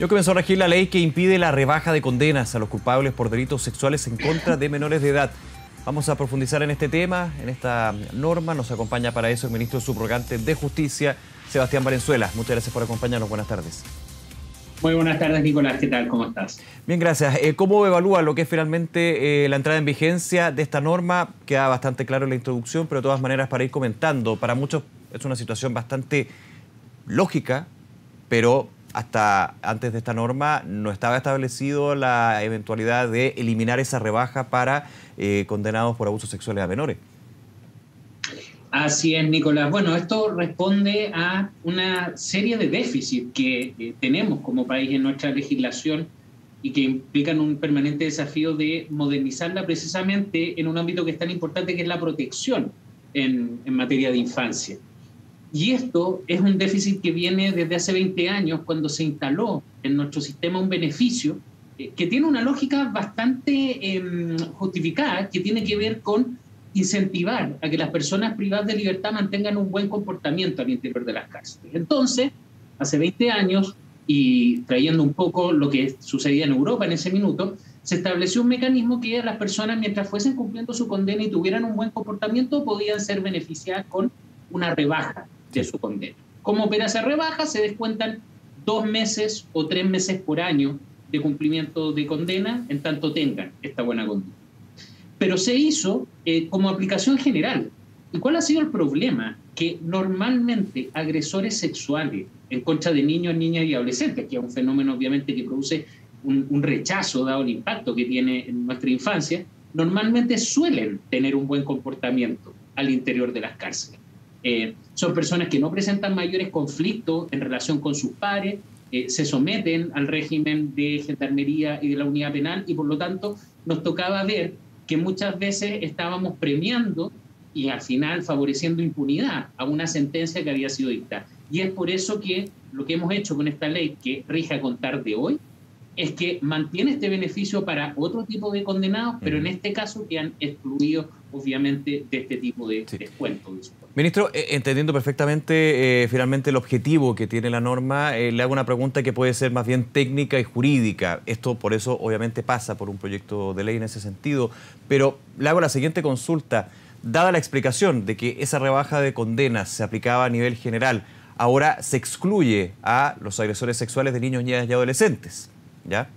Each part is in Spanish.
Yo comenzó a regir la ley que impide la rebaja de condenas a los culpables por delitos sexuales en contra de menores de edad. Vamos a profundizar en este tema, en esta norma. Nos acompaña para eso el ministro subrogante de Justicia, Sebastián Valenzuela. Muchas gracias por acompañarnos. Buenas tardes. Muy buenas tardes, Nicolás. ¿Qué tal? ¿Cómo estás? Bien, gracias. ¿Cómo evalúa lo que es finalmente la entrada en vigencia de esta norma? Queda bastante claro en la introducción, pero de todas maneras para ir comentando. Para muchos es una situación bastante lógica, pero hasta antes de esta norma no estaba establecido la eventualidad de eliminar esa rebaja para condenados por abusos sexuales a menores. Así es, Nicolás. Bueno, esto responde a una serie de déficits que tenemos como país en nuestra legislación y que implican un permanente desafío de modernizarla precisamente en un ámbito que es tan importante, que es la protección en materia de infancia. Y esto es un déficit que viene desde hace 20 años, cuando se instaló en nuestro sistema un beneficio que tiene una lógica bastante justificada, que tiene que ver con incentivar a que las personas privadas de libertad mantengan un buen comportamiento al interior de las cárceles. Entonces, hace 20 años, y trayendo un poco lo que sucedía en Europa en ese minuto, se estableció un mecanismo que las personas, mientras fuesen cumpliendo su condena y tuvieran un buen comportamiento, podían ser beneficiadas con una rebaja de su condena. ¿Cómo opera esa rebaja? Se descuentan 2 meses o 3 meses por año de cumplimiento de condena, en tanto tengan esta buena conducta. Pero se hizo como aplicación general. ¿Y cuál ha sido el problema? Que normalmente agresores sexuales en contra de niños, niñas y adolescentes, que es un fenómeno obviamente que produce un rechazo dado el impacto que tiene en nuestra infancia, normalmente suelen tener un buen comportamiento al interior de las cárceles. Son personas que no presentan mayores conflictos en relación con sus pares, se someten al régimen de gendarmería y de la unidad penal, y por lo tanto nos tocaba ver que muchas veces estábamos premiando y al final favoreciendo impunidad a una sentencia que había sido dictada. Y es por eso que lo que hemos hecho con esta ley, que rige a contar de hoy, es que mantiene este beneficio para otro tipo de condenados, pero en este caso que han excluido, obviamente, de este tipo de descuentos. Ministro, entendiendo perfectamente finalmente el objetivo que tiene la norma, le hago una pregunta que puede ser más bien técnica y jurídica. Esto por eso obviamente pasa por un proyecto de ley en ese sentido, pero le hago la siguiente consulta. Dada la explicación de que esa rebaja de condenas se aplicaba a nivel general, ahora se excluye a los agresores sexuales de niños, niñas y adolescentes, ¿ya?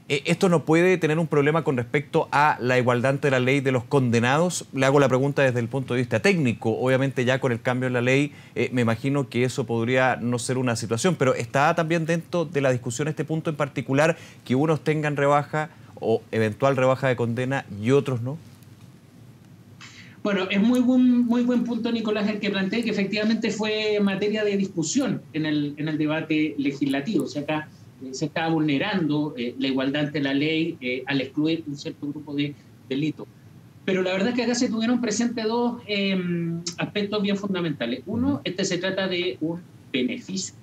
¿Esto no puede tener un problema con respecto a la igualdad ante la ley de los condenados? Le hago la pregunta desde el punto de vista técnico. Obviamente ya con el cambio en la ley me imagino que eso podría no ser una situación, pero ¿está también dentro de la discusión este punto en particular, que unos tengan rebaja o eventual rebaja de condena y otros no? Bueno, es muy buen punto, Nicolás, el que planteé, que efectivamente fue materia de discusión en el debate legislativo. O sea, acá se está vulnerando la igualdad ante la ley al excluir un cierto grupo de delitos. Pero la verdad es que acá se tuvieron presentes dos aspectos bien fundamentales. Uno, se trata de un beneficio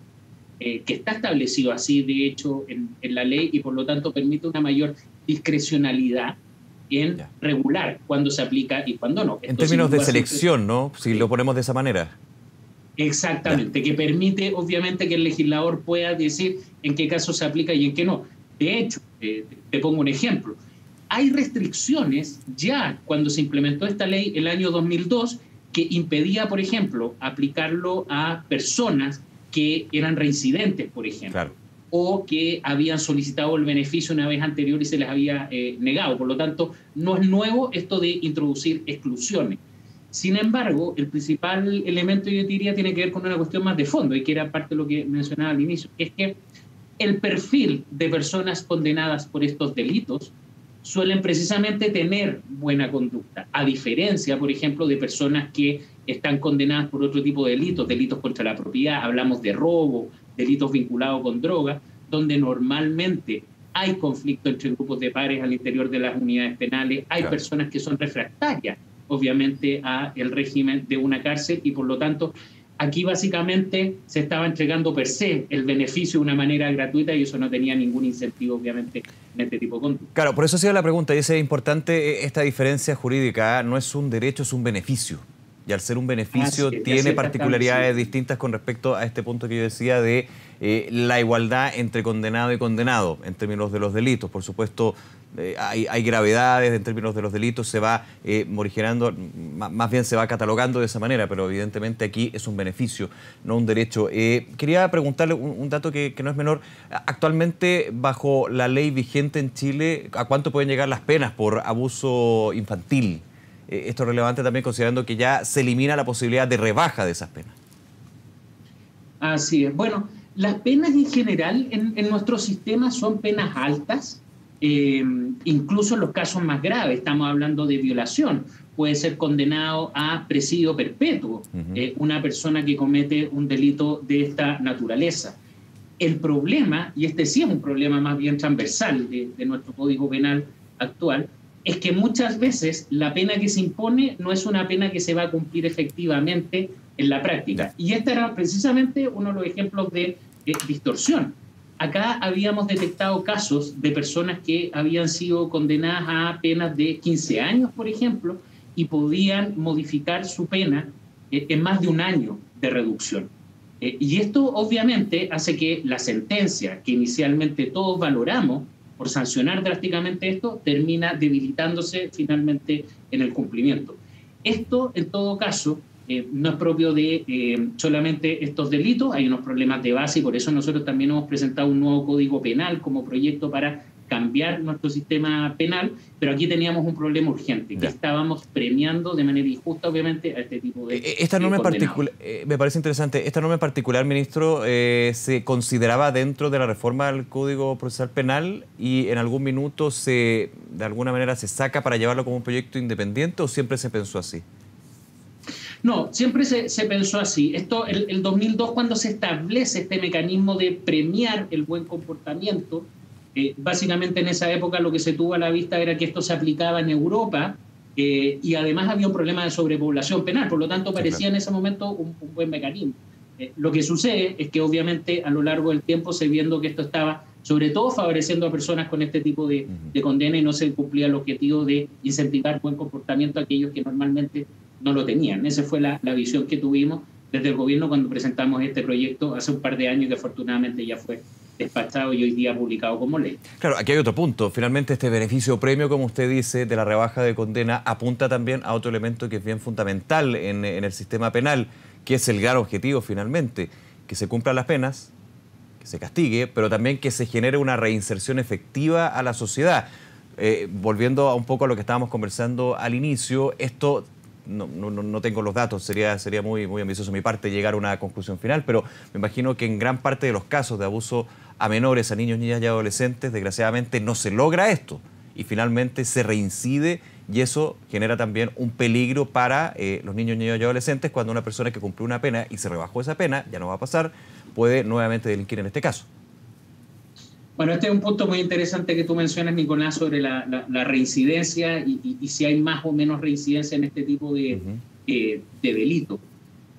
que está establecido así, de hecho, en la ley, y por lo tanto permite una mayor discrecionalidad en regular cuándo se aplica y cuándo no. En términos de selección, ¿no? Si lo ponemos de esa manera. Exactamente, que permite obviamente que el legislador pueda decir en qué caso se aplica y en qué no. De hecho, te pongo un ejemplo. Hay restricciones ya cuando se implementó esta ley el año 2002 que impedía, por ejemplo, aplicarlo a personas que eran reincidentes, por ejemplo, claro, o que habían solicitado el beneficio una vez anterior y se les había negado. Por lo tanto, no es nuevo esto de introducir exclusiones. Sin embargo, el principal elemento, yo diría, tiene que ver con una cuestión más de fondo, y que era parte de lo que mencionaba al inicio, es que el perfil de personas condenadas por estos delitos suelen precisamente tener buena conducta, a diferencia, por ejemplo, de personas que están condenadas por otro tipo de delitos, delitos contra la propiedad, hablamos de robo, delitos vinculados con drogas, donde normalmente hay conflicto entre grupos de pares al interior de las unidades penales, hay personas que son refractarias, obviamente, a el régimen de una cárcel, y por lo tanto aquí básicamente se estaba entregando per se el beneficio de una manera gratuita, y eso no tenía ningún incentivo obviamente en este tipo de conducta. Claro, por eso ha sido la pregunta, y es importante esta diferencia jurídica, no es un derecho, es un beneficio. y al ser un beneficio tiene particularidades distintas con respecto a este punto que yo decía de la igualdad entre condenado y condenado en términos de los delitos. Por supuesto, hay gravedades en términos de los delitos, se va morigerando, más bien se va catalogando de esa manera, pero evidentemente aquí es un beneficio, no un derecho. Quería preguntarle un dato que no es menor. Actualmente, bajo la ley vigente en Chile, ¿a cuánto pueden llegar las penas por abuso infantil? Esto es relevante también considerando que ya se elimina la posibilidad de rebaja de esas penas. Así es. Bueno, las penas en general en nuestro sistema son penas altas, incluso en los casos más graves. Estamos hablando de violación. Puede ser condenado a presidio perpetuo una persona que comete un delito de esta naturaleza. El problema, y este sí es un problema más bien transversal de nuestro Código Penal actual, es que muchas veces la pena que se impone no es una pena que se va a cumplir efectivamente en la práctica. Y este era precisamente uno de los ejemplos de distorsión. Acá habíamos detectado casos de personas que habían sido condenadas a penas de 15 años, por ejemplo, y podían modificar su pena en más de un año de reducción. Y esto obviamente hace que la sentencia que inicialmente todos valoramos por sancionar drásticamente esto, termina debilitándose finalmente en el cumplimiento. Esto, en todo caso, no es propio de solamente estos delitos, hay unos problemas de base y por eso nosotros también hemos presentado un nuevo Código Penal como proyecto para cambiar nuestro sistema penal, pero aquí teníamos un problema urgente, que estábamos premiando de manera injusta, obviamente, a este tipo de esta norma en particular, me parece interesante, esta norma en particular, ministro, ¿se consideraba dentro de la reforma del Código Procesal Penal y en algún minuto de alguna manera se saca para llevarlo como un proyecto independiente o siempre se pensó así? No, siempre se pensó así. Esto, el 2002, cuando se establece este mecanismo de premiar el buen comportamiento, básicamente en esa época lo que se tuvo a la vista era que esto se aplicaba en Europa y además había un problema de sobrepoblación penal, por lo tanto parecía en ese momento un buen mecanismo. Lo que sucede es que obviamente a lo largo del tiempo se viendo que esto estaba sobre todo favoreciendo a personas con este tipo de condena y no se cumplía el objetivo de incentivar buen comportamiento a aquellos que normalmente no lo tenían. Esa fue la visión que tuvimos desde el gobierno cuando presentamos este proyecto hace un par de años que afortunadamente ya fue despachado y hoy día publicado como ley. Claro, aquí hay otro punto. Finalmente este beneficio premio, como usted dice, de la rebaja de condena apunta también a otro elemento que es bien fundamental en el sistema penal, que es el gran objetivo finalmente, que se cumplan las penas, que se castigue, pero también que se genere una reinserción efectiva a la sociedad. Volviendo a un poco a lo que estábamos conversando al inicio, esto... No tengo los datos, sería muy ambicioso de mi parte llegar a una conclusión final, pero me imagino que en gran parte de los casos de abuso a menores, a niños, niñas y adolescentes, desgraciadamente no se logra esto y finalmente se reincide y eso genera también un peligro para los niños, niñas y adolescentes cuando una persona que cumplió una pena y se rebajó esa pena, ya no va a pasar, puede nuevamente delinquir en este caso. Bueno, este es un punto muy interesante que tú mencionas, Nicolás, sobre la reincidencia y si hay más o menos reincidencia en este tipo de delito.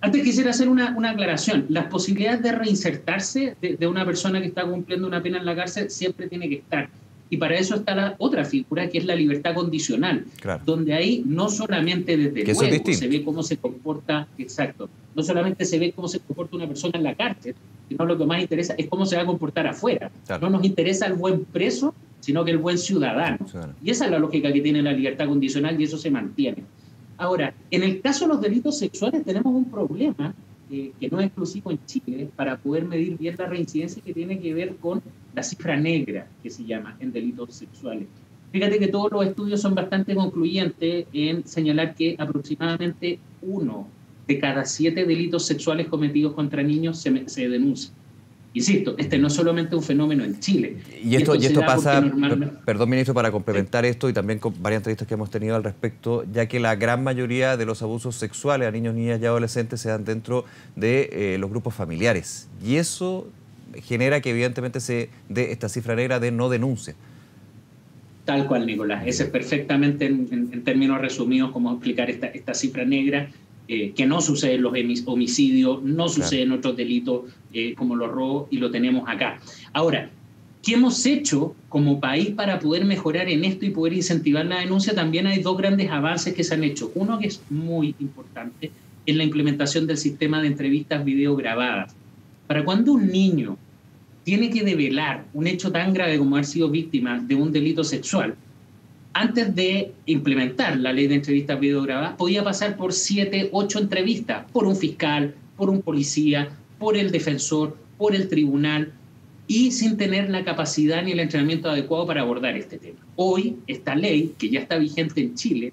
Antes quisiera hacer una aclaración. Las posibilidades de reinsertarse de una persona que está cumpliendo una pena en la cárcel siempre tiene que estar. Y para eso está la otra figura, que es la libertad condicional, donde ahí no solamente desde luego se ve cómo se comporta, no solamente se ve cómo se comporta una persona en la cárcel, sino lo que más interesa es cómo se va a comportar afuera. No nos interesa el buen preso, sino que el buen ciudadano. Y esa es la lógica que tiene la libertad condicional y eso se mantiene. Ahora, en el caso de los delitos sexuales tenemos un problema que no es exclusivo en Chile, para poder medir bien la reincidencia que tiene que ver con la cifra negra, que se llama, en delitos sexuales. Fíjate que todos los estudios son bastante concluyentes en señalar que aproximadamente 1 de cada 7 delitos sexuales cometidos contra niños se denuncia. Insisto, este no es solamente un fenómeno en Chile. Y esto pasa, perdón ministro, para complementar esto y también con varias entrevistas que hemos tenido al respecto, ya que la gran mayoría de los abusos sexuales a niños, niñas y adolescentes se dan dentro de los grupos familiares. Y eso genera que evidentemente se dé esta cifra negra de no denuncia. Tal cual, Nicolás. Ese es perfectamente, en términos resumidos, cómo explicar esta cifra negra. Que no sucede en los homicidios, no sucede en otros delitos como los robos y lo tenemos acá. Ahora, ¿Qué hemos hecho como país para poder mejorar en esto y poder incentivar la denuncia? También hay dos grandes avances que se han hecho. Uno que es muy importante es la implementación del sistema de entrevistas video grabadas. Para cuando un niño tiene que develar un hecho tan grave como haber sido víctima de un delito sexual, antes de implementar la ley de entrevistas video grabadas, podía pasar por 7, 8 entrevistas, por un fiscal, por un policía, por el defensor, por el tribunal, y sin tener la capacidad ni el entrenamiento adecuado para abordar este tema. Hoy, esta ley, que ya está vigente en Chile,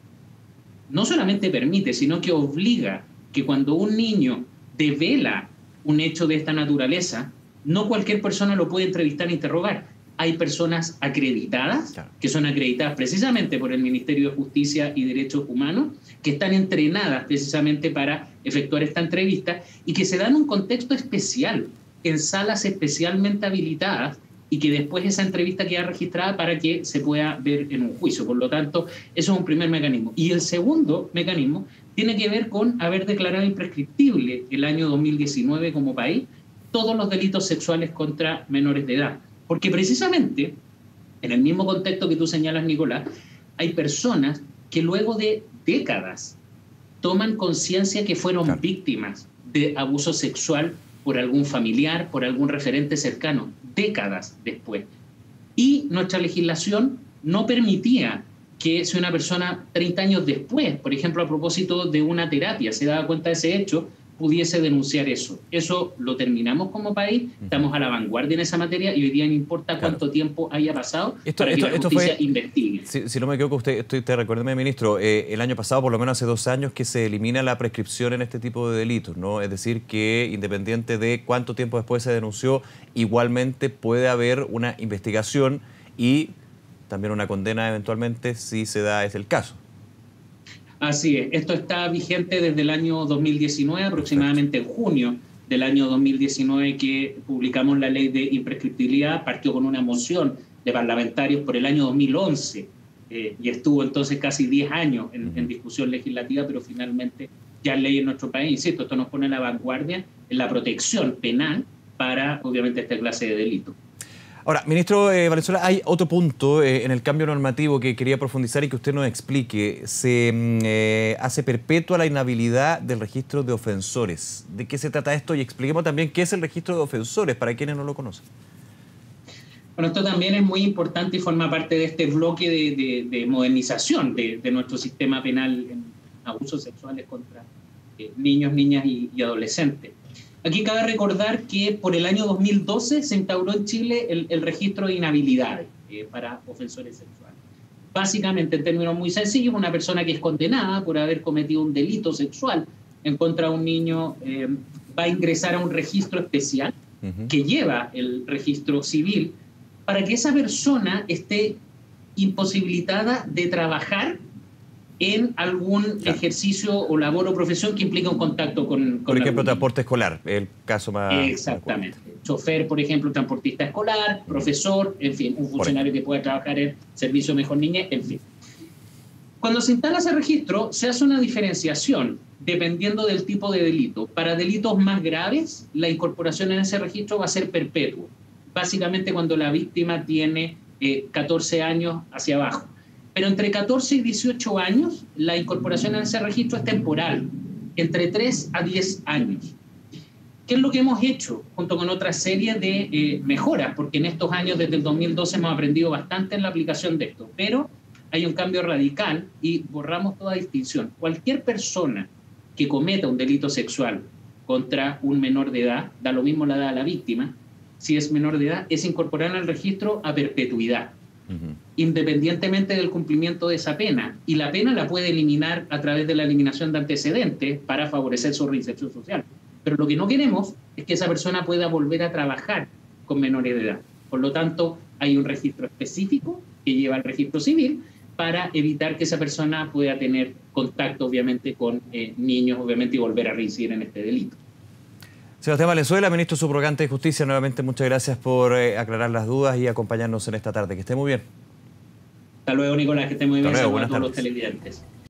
no solamente permite, sino que obliga que cuando un niño devela un hecho de esta naturaleza, no cualquier persona lo puede entrevistar e interrogar. Hay personas acreditadas, que son acreditadas precisamente por el Ministerio de Justicia y Derechos Humanos, que están entrenadas precisamente para efectuar esta entrevista y que se dan un contexto especial, en salas especialmente habilitadas, y que después esa entrevista queda registrada para que se pueda ver en un juicio. Por lo tanto, eso es un primer mecanismo. Y el segundo mecanismo tiene que ver con haber declarado imprescriptible el año 2019 como país todos los delitos sexuales contra menores de edad. Porque precisamente, en el mismo contexto que tú señalas, Nicolás, hay personas que luego de décadas toman conciencia que fueron víctimas de abuso sexual por algún familiar, por algún referente cercano, décadas después. Y nuestra legislación no permitía que si una persona 30 años después, por ejemplo, a propósito de una terapia, se daba cuenta de ese hecho, pudiese denunciar eso. Eso lo terminamos como país, estamos a la vanguardia en esa materia y hoy día no importa cuánto tiempo haya pasado para que la justicia investigue. Si no me equivoco, recuérdeme, ministro, el año pasado, por lo menos hace 2 años, que se elimina la prescripción en este tipo de delitos, ¿no? Es decir, que independiente de cuánto tiempo después se denunció, igualmente puede haber una investigación y también una condena eventualmente si se da ese el caso. Así es, esto está vigente desde el año 2019, aproximadamente en junio del año 2019 que publicamos la ley de imprescriptibilidad, partió con una moción de parlamentarios por el año 2011 y estuvo entonces casi 10 años en discusión legislativa, pero finalmente ya es ley en nuestro país. Insisto, esto nos pone a la vanguardia en la protección penal para, obviamente, esta clase de delitos. Ahora, ministro Valenzuela, hay otro punto en el cambio normativo que quería profundizar y que usted nos explique. Se hace perpetua la inhabilidad del registro de ofensores. ¿De qué se trata esto? Y expliquemos también qué es el registro de ofensores para quienes no lo conocen. Bueno, esto también es muy importante y forma parte de este bloque de modernización de nuestro sistema penal en abusos sexuales contra niños, niñas y adolescentes. Aquí cabe recordar que por el año 2012 se instauró en Chile el registro de inhabilidades para ofensores sexuales. Básicamente, en términos muy sencillos, una persona que es condenada por haber cometido un delito sexual en contra de un niño va a ingresar a un registro especial que lleva el registro civil para que esa persona esté imposibilitada de trabajar en algún ejercicio o labor o profesión que implica un contacto con por ejemplo, transporte escolar, el caso más... Exactamente. Chofer, por ejemplo, transportista escolar, profesor, en fin, un funcionario que pueda trabajar en servicio mejor niñez, en fin. Cuando se instala ese registro, se hace una diferenciación dependiendo del tipo de delito. Para delitos más graves, la incorporación en ese registro va a ser perpetuo. Básicamente cuando la víctima tiene 14 años hacia abajo. Pero entre 14 y 18 años, la incorporación en ese registro es temporal, entre 3 a 10 años. ¿Qué es lo que hemos hecho? Junto con otra serie de mejoras, porque en estos años, desde el 2012, hemos aprendido bastante en la aplicación de esto, pero hay un cambio radical y borramos toda distinción. Cualquier persona que cometa un delito sexual contra un menor de edad, da lo mismo la edad a la víctima, si es menor de edad, es incorporar al registro a perpetuidad. Independientemente del cumplimiento de esa pena. Y la pena la puede eliminar a través de la eliminación de antecedentes para favorecer su reinserción social. Pero lo que no queremos es que esa persona pueda volver a trabajar con menores de edad. Por lo tanto, hay un registro específico que lleva al registro civil para evitar que esa persona pueda tener contacto, obviamente, con niños, obviamente, y volver a reincidir en este delito. Sebastián Valenzuela, ministro subrogante de Justicia, nuevamente muchas gracias por aclarar las dudas y acompañarnos en esta tarde. Que esté muy bien. Hasta luego, Nicolás, que esté muy bien. Hasta luego, Saludos a todos buenas los televidentes.